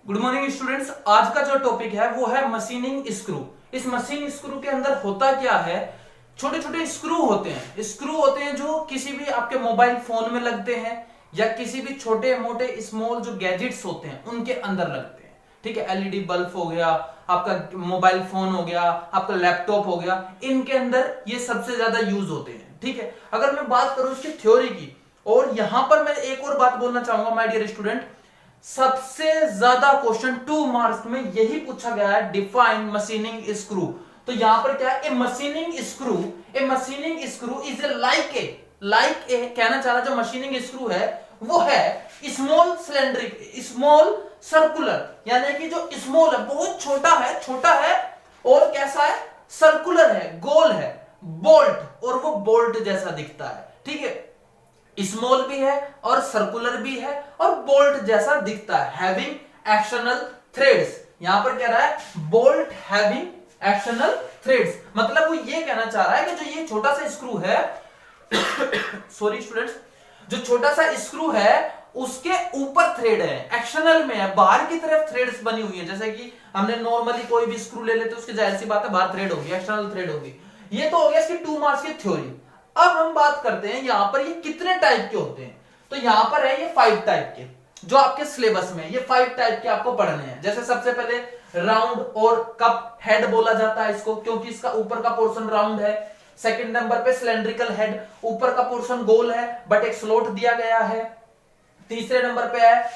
Good morning students. आज का जो टॉपिक है वो है मशीनिंग स्क्रू। इस मशीन स्क्रू के अंदर होता क्या है, छोटे छोटे स्क्रू होते हैं जो किसी भी आपके मोबाइल फोन में लगते हैं या किसी भी छोटे मोटे स्मॉल जो गैजेट्स होते हैं उनके अंदर लगते हैं। ठीक है, एलईडी बल्ब हो गया, आपका मोबाइल फोन हो गया, आपका लैपटॉप हो गया, इनके अंदर ये सबसे ज्यादा यूज होते हैं। ठीक है, अगर मैं बात करूं इसकी थ्योरी की, और यहां पर मैं एक और बात बोलना चाहूंगा माय डियर स्टूडेंट, सबसे ज्यादा क्वेश्चन 2 मार्क्स में यही पूछा गया है, डिफाइन मशीनिंग स्क्रू। तो यहां पर क्या है, a machining screw is a like a कहना चाह रहा, जो मशीनिंग स्क्रू है वो है स्मॉल सिलेंड्रिक, स्मॉल सर्कुलर, यानी कि जो स्मॉल है बहुत छोटा है और कैसा है, सर्कुलर है, गोल है, बोल्ट, और वो बोल्ट जैसा दिखता है। ठीक है, स्मॉल भी है और सर्कुलर भी है और बोल्ट जैसा दिखता है, हैविंग एक्सटर्नल थ्रेड्स। यहां पर कह रहा है बोल्ट हैविंग एक्सटर्नल थ्रेड्स, मतलब वो ये कहना चाह रहा है कि जो ये छोटा सा स्क्रू है सॉरी स्टूडेंट्स, जो छोटा सा स्क्रू है उसके ऊपर थ्रेड है, एक्सटर्नल में है, बाहर की तरफ थ्रेड्स बनी हुई है। जैसे कि हमने नॉर्मली कोई भी स्क्रू ले लेते उसकी जाहिर सी बात है बाहर थ्रेड होगी, एक्सटर्नल थ्रेड होगी। ये तो हो गया इसकी 2 मार्क्स की थ्योरी। अब हम बात करते हैं यहां पर ये कितने टाइप के होते हैं। तो यहां पर है ये 5 टाइप के, जो आपके सिलेबस में ये 5 टाइप के आपको पढ़ने हैं। जैसे सबसे पहले राउंड और कप हेड बोला जाता है इसको, क्योंकि इसका ऊपर का पोर्शन राउंड है। सेकंड नंबर पे सिलेंड्रिकल हेड, ऊपर का पोर्शन गोल है बट एक स्लॉट दिया गया है। तीसरे नंबर पे है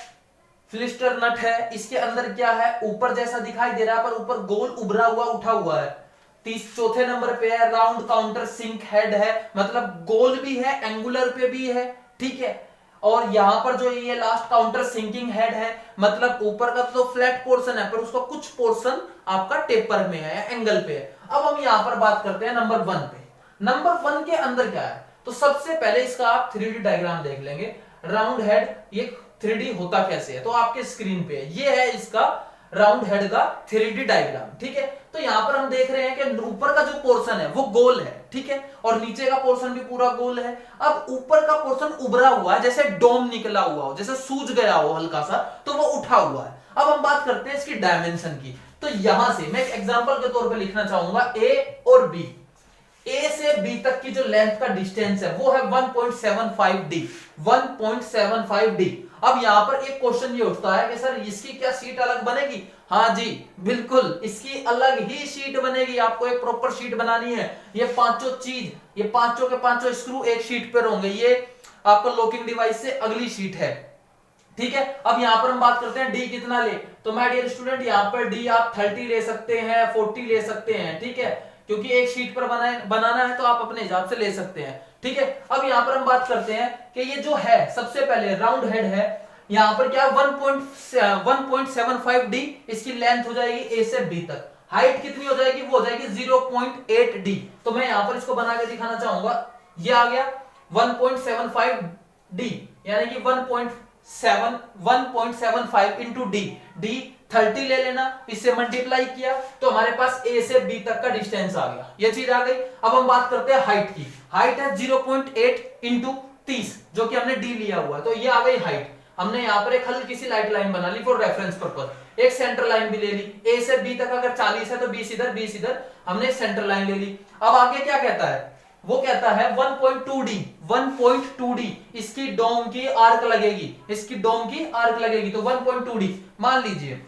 फिलिस्टर नट है, इसके अंदर क्या है, ऊपर जैसा दिखाई दे रहा है पर ऊपर गोल उभरा हुआ उठा हुआ है। चौथे नंबर पे है राउंड काउंटर सिंक हेड है, मतलब गोल भी है एंगुलर पे भी है। ठीक है, और यहां पर जो ये लास्ट काउंटर सिंकिंग हेड है, मतलब ऊपर का तो फ्लैट पोर्शन है पर उसका कुछ पोर्शन आपका टेपर में है, एंगल पे है। अब हम यहां पर बात करते हैं नंबर 1 पे। नंबर 1 के अंदर क्या है, तो सबसे पहले इसका आप 3D डायग्राम देख लेंगे। राउंड हेड ये 3D होता कैसे है, तो आपके स्क्रीन पे ये है इसका राउंड हेड का 3D डायग्राम। ठीक है, तो यहां पर हम देख रहे हैं कि ऊपर का जो पोर्शन है वो गोल है, ठीक है, और नीचे का पोर्शन भी पूरा गोल है। अब ऊपर का पोर्शन उभरा हुआ है, जैसे डोम निकला हुआ हो, जैसे सूज गया हो हल्का सा, तो वो उठा हुआ है। अब हम बात करते हैं इसकी डायमेंशन की। तो यहां से मैं एक एग्जांपल के तौर पे लिखना चाहूंगा, ए और बी, ए से बी तक की जो लेंथ का डिस्टेंस है वो है 1.75 डी, 1.75 डी। अब यहां पर एक क्वेश्चन ये उठता है कि सर इसकी क्या शीट अलग बनेगी? हाँ जी बिल्कुल, इसकी अलग ही शीट बनेगी। आपको एक प्रॉपर शीट बनानी है। ये पांचों चीज, ये पांचों के पांचों स्क्रू एक शीट पर होंगे। ये आपका लॉकिंग डिवाइस से अगली शीट है। ठीक है, अब यहां पर हम बात करते हैं डी कितना ले, तो माय डियर स्टूडेंट यहां पर डी आप 30 ले सकते हैं, 40 ले सकते हैं। ठीक है, क्योंकि एक शीट पर बनाना है तो आप अपने हिसाब से ले सकते हैं। ठीक है, अब यहां पर हम बात करते हैं कि ये जो है सबसे पहले राउंड हेड है, यहां पर क्या 1.75 डी इसकी लेंथ हो जाएगी ए से बी तक। हाइट कितनी हो जाएगी, वो हो जाएगी 0.8 डी। तो मैं यहां पर इसको बना के दिखाना चाहूंगा। ये आ गया 1.75 डी, यानी कि 1.75 इंटू डी, डी 30 ले लेना, इससे मल्टीप्लाई किया तो हमारे पास ए से बी तक का डिस्टेंस आ गया। ये चीज आ गई। अब हम बात करते हैं हाइट की। हाइट है 0.8 इंटू 30, जो कि हमने डी लिया हुआ है, तो ये आ गई हाइट। हमने यहाँ पर एक हल्की सी लाइट लाइन बना ली फॉर रेफरेंस पर्पस, एक सेंटर लाइन भी ले ली। ए से बी तक अगर 40 है तो 20 इधर 20 इधर, हमने एक सेंटर लाइन ले ली। अब आगे क्या कहता है, वो कहता है 1.2D, 1.2D इसकी डोम की आर्क लगेगी, इसकी डोम की आर्क लगेगी, तो 1.2D मान लीजिए।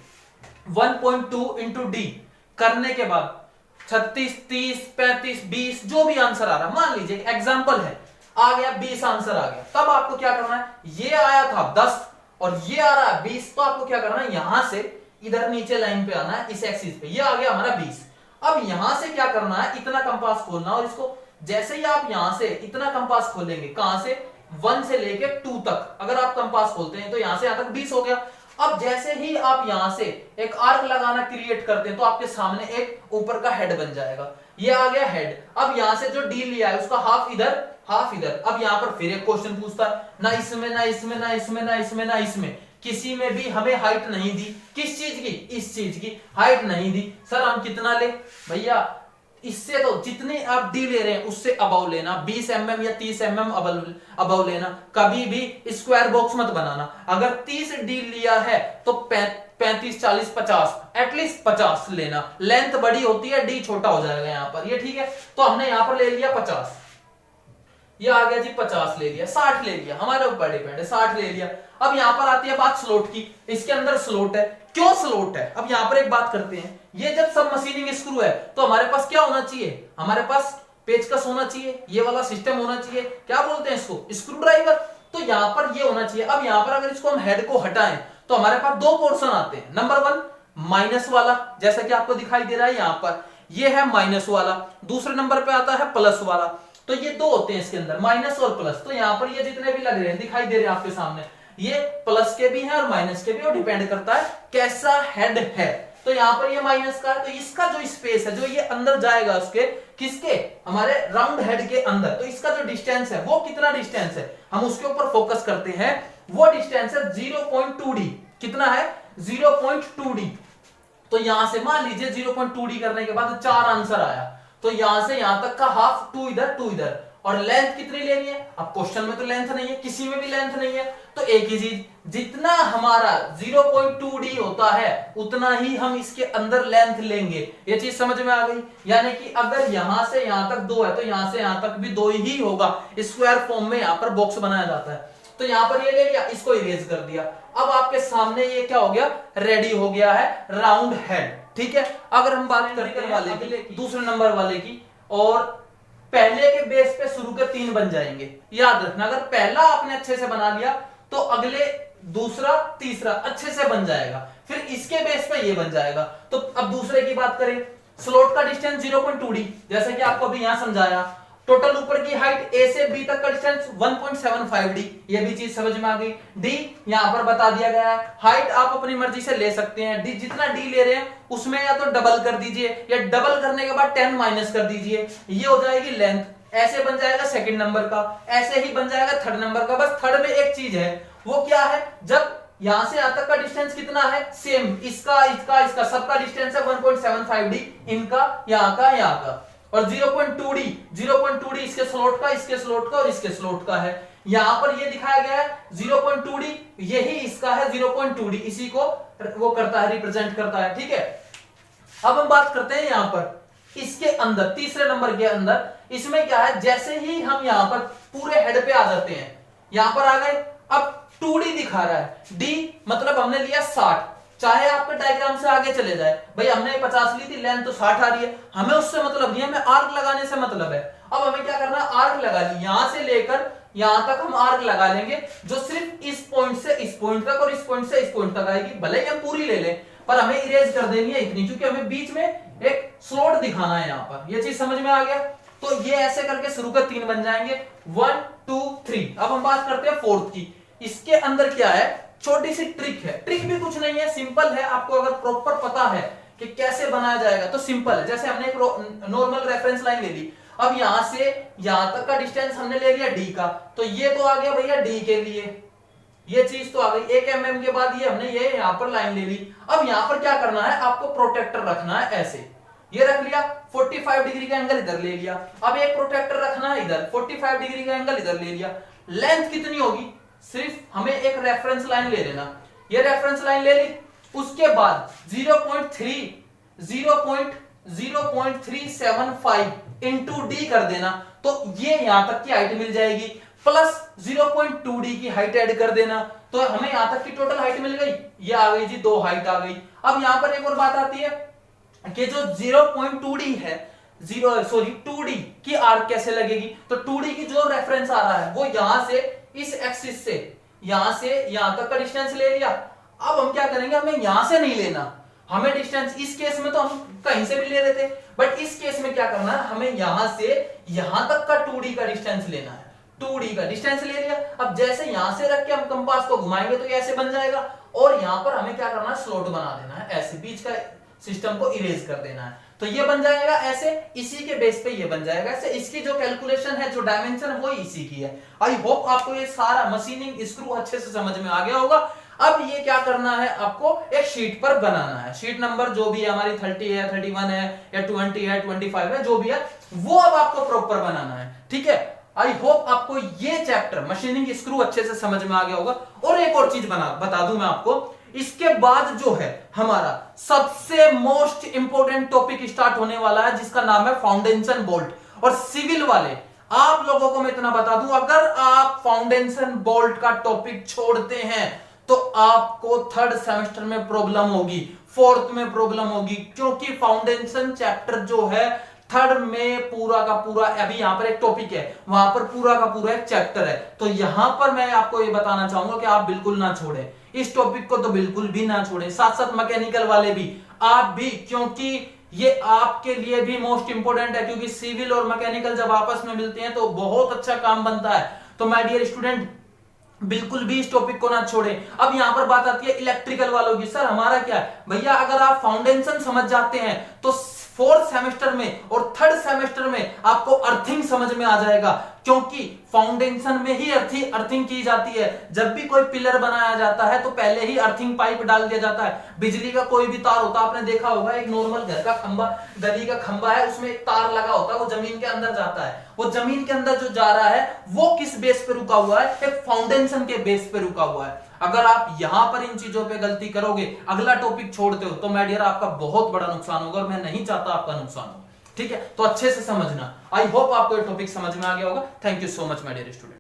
1.2 इंटू डी करने के बाद 36, 30, 35, 20 जो भी आंसर आ रहा है, मान लीजिए एग्जांपल है, आ गया 20 आंसर आ गया। तब आपको क्या करना है, ये आया था 10 और ये आ रहा है 20, तो आपको क्या करना है, यहां से इधर नीचे लाइन पे आना है, इस एक्सिस पे। ये आ गया हमारा 20। अब यहां से क्या करना है, इतना कंपास खोलना, और इसको जैसे ही आप यहां से इतना कंपास खोलेंगे, कहां से, 1 से लेके 2 तक अगर आप कंपास खोलते हैं तो यहां से यहां तक 20 हो गया। अब जैसे ही आप यहां से एक आर्क लगाना क्रिएट करते हैं तो आपके सामने एक ऊपर का हेड बन जाएगा। ये आ गया हेड। अब यहां से जो डी लिया है उसका हाफ इधर हाफ इधर। अब यहां पर फिर एक क्वेश्चन पूछता है, ना इसमें ना इसमें ना इसमें ना इसमें ना इसमें, किसी में भी हमें हाइट नहीं दी। किस चीज की, इस चीज की हाइट नहीं दी। सर हम कितना ले, भैया इससे तो जितने आप डी ले रहे हैं उससे अबव लेना, 20 mm या 30 mm अबव लेना। कभी भी स्क्वायर बॉक्स मत बनाना। अगर 30 डी लिया है तो 35, 40, 50, एटलीस्ट 50 लेना। लेंथ बड़ी होती है, डी छोटा हो जाएगा यहाँ पर, ये ठीक है। तो हमने यहाँ पर ले लिया 50, ये आ गया जी 50 ले लिया, 60 ले लिया, हमारे ऊपर डिपेंड है, 60 ले लिया। अब यहाँ पर आती है बात स्लॉट की, इसके अंदर स्लॉट है, क्यों स्लॉट है? अब यहाँ पर एक बात करते हैं, ये जब सब मशीनिंग स्क्रू है तो हमारे पास क्या होना चाहिए? हमारे पास पेचकस होना चाहिए, ये वाला सिस्टम होना चाहिए, क्या बोलते हैं इसको? Screw driver. तो यहाँ पर ये होना चाहिए। अब यहाँ पर अगर इसको हम हेड को हटाएं तो हमारे पास दो पोर्शन आते हैं। नंबर 1 माइनस वाला, जैसा कि आपको दिखाई दे रहा है यहाँ पर, ये है माइनस वाला। दूसरे नंबर पे आता है प्लस वाला। तो ये दो होते हैं इसके अंदर, माइनस और प्लस। तो यहाँ पर ये जितने भी लग रहे हैं, दिखाई दे रहे हैं आपके सामने, ये प्लस के भी हैं और माइनस के भी, और डिपेंड करता है कैसा हेड है। तो यहाँ पर ये माइनस का है, तो इसका जो स्पेस है, जो ये अंदर जाएगा उसके, किसके? हमारे राउंड हेड के अंदर, तो इसका जो डिस्टेंस है वो कितना डिस्टेंस है, हम उसके ऊपर फोकस करते हैं। वो डिस्टेंस है 0.2d। कितना है? 0.2d। तो यहां से मान लीजिए 0.2d करने के बाद 4 आंसर आया, तो यहां से यहां तक का हाफ, 2 इधर 2 इधर। और लेंथ कितनी लेनी है? अब क्वेश्चन में तो लेंथ नहीं है, किसी में भी लेंथ नहीं है, तो एक ही चीज, जितना हमारा 0.2d होता है उतना ही हम इसके अंदर लेंथ लेंगे। ये चीज समझ में आ गई? यानी कि अगर यहां से यहां तक 2 है तो यहां से यहां तक भी 2 ही होगा। स्क्वायर फॉर्म में यहां पर बॉक्स बनाया जाता है। तो यहां पर ये ले लिया, इसको इरेज कर दिया। अब आपके सामने ये क्या हो गया? रेडी हो गया है राउंड हेड। ठीक है। अगर हम बात करते हैं वाले की, दूसरे नंबर वाले की, और पहले के बेस पे शुरू के 3 बन जाएंगे। याद रखना, अगर पहला आपने अच्छे से बना लिया तो अगले दूसरा तीसरा अच्छे से बन जाएगा, फिर इसके बेस पे ये बन जाएगा। तो अब दूसरे की बात करें, स्लॉट का डिस्टेंस 0.2d, जैसे कि आपको अभी यहां समझाया। टोटल ऊपर की हाइट ए से बी तक का डिस्टेंस 1.75d, ये भी चीज समझ में आ गई। डी यहां पर बता दिया गया है। हाइट आप अपनी मर्जी से ले सकते हैं, डी जितना डी ले रहे हैं उसमें या तो डबल कर दीजिए, या डबल करने के बाद 10 माइनस कर दीजिए, ये हो जाएगी लेंथ। ऐसे बन जाएगा सेकंड नंबर का, ऐसे ही बन जाएगा थर्ड नंबर का। बस थर्ड में एक चीज है, वो क्या है? जब यहां से यहां तक का डिस्टेंस कितना है? सेम, इसका इसका इसका सबका डिस्टेंस है 1.75d, इनका, यहां का। और 0.2d इसके स्लॉट का, इसके स्लॉट का और इसके स्लॉट का है। यहां पर ये दिखाया गया है 0.2d, यही इसका है 0.2d, इसी को वो करता है, रिप्रेजेंट करता है। ठीक है। अब हम बात करते हैं यहां पर इसके अंदर, तीसरे नंबर के अंदर, इसमें क्या है? जैसे ही हम यहां पर पूरे हेड पे आ जाते हैं, यहां पर आ गए, अब 2d दिखा रहा है, d मतलब हमने लिया 60, चाहे आपके डायग्राम से आगे चले जाए, भाई हमने 50 ली थी, लेंथ तो 60 आ रही है, हमें उससे मतलब नहीं है, हमें आर्क लगाने से मतलब है। अब हमें क्या करना है? आर्क लगा ली, यहां से लेकर यहां तक हम आर्क लगा लेंगे, जो सिर्फ इस पॉइंट से इस पॉइंट तक और इस पॉइंट से इस पॉइंट तक आएगी। भले ही हम पूरी ले लें, पर हमें इरेज कर देनी है इतनी, क्योंकि हमें बीच में एक स्लॉट दिखाना है यहां पर। ये चीज समझ में आ गया? तो ये ऐसे करके शुरू के 3 बन जाएंगे, 1 2 3। अब हम बात करते हैं फोर्थ की। इसके अंदर क्या है? छोटी सी ट्रिक है। ट्रिक भी कुछ नहीं है, सिंपल है। आपको अगर प्रॉपर पता है कि कैसे बनाया जाएगा तो सिंपल है। जैसे हमने एक नॉर्मल रेफरेंस लाइन ले ली, अब यहां से यहां तक का डिस्टेंस हमने ले लिया डी का, तो ये तो आ गया भैया डी के लिए, ये चीज तो आ गई। 1 mm के बाद ये हमने ये यहां पर लाइन ले ली। अब यहां पर क्या करना है? आपको प्रोटेक्टर रखना है, ऐसे ये रख लिया, 45 डिग्री का एंगल इधर ले लिया। अब एक प्रोटेक्टर रखना है इधर, 45 डिग्री का एंगल इधर ले लिया। लेंथ कितनी होगी? सिर्फ हमें एक रेफरेंस लाइन ले लेना, ये रेफरेंस लाइन ले ली। उसके बाद 0.375 इंटू डी कर देना, तो ये यहां तक की हाइट मिल जाएगी, प्लस 0.2d की हाइट ऐड कर देना, तो हमें यहां तक की टोटल हाइट मिल गई। ये आ गई जी, 2 हाइट आ गई। अब यहां पर एक और बात आती है कि जो 0.2d है, 2d की आर्क कैसे लगेगी? तो 2d की जो रेफरेंस आ रहा है वो यहां से इस एक्सिस से यहां तक का डिस्टेंस ले लिया। अब हम क्या करेंगे? हमें यहां से नहीं लेना, हमें डिस्टेंस, इस केस में तो हम कहीं से भी ले रहे थे, बट इस केस में क्या करना है? हमें यहां से यहां तक का 2d का डिस्टेंस लेना है। 2d का डिस्टेंस ले लिया। अब जैसे यहां से रख के हम कंपास को घुमाएंगे तो ये ऐसे बन जाएगा, और यहां पर हमें क्या करना है? स्लॉट बना देना है, ऐसे बीच का सिस्टम को इरेज कर देना है, तो ये बन जाएगा ऐसे। इसी के बेस पे ये बन जाएगा ऐसे। इसकी जो कैलकुलेशन है, जो डायमेंशन है, वो इसी की है। आई होप आपको ये सारा मशीनिंग स्क्रू अच्छे से समझ में आ गया होगा। अब ये क्या करना है? आपको एक शीट पर बनाना है। शीट नंबर जो भी है हमारी, 30 है, 31 है, या 20 है, 25 है, जो भी है, वो अब आपको प्रॉपर बनाना है। ठीक है। आई होप आपको ये चैप्टर मशीनिंग स्क्रू अच्छे से समझ में आ गया होगा। और एक और चीज बता दूं मैं आपको, इसके बाद जो है हमारा सबसे मोस्ट इंपोर्टेंट टॉपिक स्टार्ट होने वाला है, जिसका नाम है फाउंडेशन बोल्ट। और सिविल वाले आप लोगों को मैं इतना बता दूं, अगर आप फाउंडेशन बोल्ट का टॉपिक छोड़ते हैं तो आपको थर्ड सेमेस्टर में प्रॉब्लम होगी, फोर्थ में प्रॉब्लम होगी, क्योंकि फाउंडेशन चैप्टर जो है थर्ड में पूरा का पूरा, अभी यहां पर एक टॉपिक है, वहां पर पूरा का पूरा एक चैप्टर है। तो यहां पर मैं आपको ये बताना चाहूंगा कि आप बिल्कुल ना छोड़ें इस टॉपिक को, तो बिल्कुल भी ना छोड़ें। साथ साथ मैकेनिकल वाले भी, आप भी, क्योंकि ये आपके लिए भी मोस्ट इंपोर्टेंट है, क्योंकि सिविल और मैकेनिकल जब आपस में मिलते हैं तो बहुत अच्छा काम बनता है। तो माय डियर स्टूडेंट, बिल्कुल भी इस टॉपिक को ना छोड़ें। अब यहां पर बात आती है इलेक्ट्रिकल वालों की। सर हमारा क्या है भैया, अगर आप फाउंडेशन समझ जाते हैं तो फोर्थ सेमेस्टर में और थर्ड सेमेस्टर में आपको अर्थिंग समझ में आ जाएगा, क्योंकि फाउंडेशन में ही अर्थिंग की जाती है। जब भी कोई पिलर बनाया जाता है तो पहले ही अर्थिंग पाइप डाल दिया जाता है। बिजली का कोई भी तार होता है, आपने देखा होगा, एक नॉर्मल घर का खंबा, गली का खंबा है, उसमें एक तार लगा होता है, वो जमीन के अंदर जाता है। वो जमीन के अंदर जो जा रहा है वो किस बेस पे रुका हुआ है, एक फाउंडेशन के बेस पे रुका हुआ है। अगर आप यहां पर इन चीजों पे गलती करोगे, अगला टॉपिक छोड़ते हो, तो माय डियर आपका बहुत बड़ा नुकसान होगा, और मैं नहीं चाहता आपका नुकसान हो। ठीक है, तो अच्छे से समझना। आई होप आपको ये टॉपिक समझ में आ गया होगा। Thank you so much my dear student.